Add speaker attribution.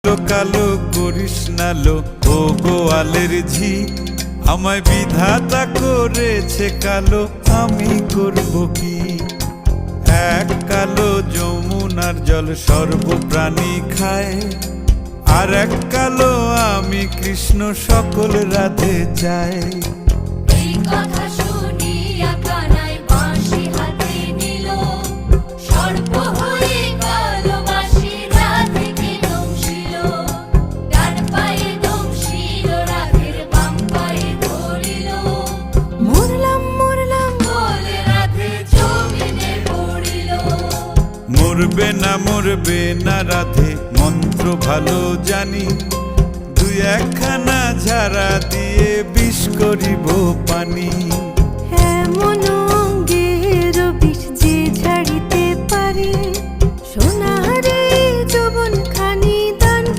Speaker 1: কালো করিস না লো ও গোয়ালের ঝি, আমায় বিধাতা করেছে কালো, আমি করব কি? এক কালো যমুনার জল সর্বপ্রাণী খায়, আর এক কালো আমি কৃষ্ণ সকল রাধে চাই।
Speaker 2: এই কথা শুনিয়া কানাই বাঁশি হাতে নিল, সর্প হয়ে কালো বাঁশি রাধেকে দংশিল। ডান পায়ে দংশিল, রাধের বাম পায়ে ধরিল। মরলাম মরলাম বলে রাধে জমিনে পড়িল।
Speaker 1: মরবে না রাধে মন্ত্র ভালো জানি, দুই একখানা ঝাড়া দিয়ে বিষ করিব পানি।
Speaker 2: এমন অঙ্গের বিষ যে ঝাড়িতে পারে,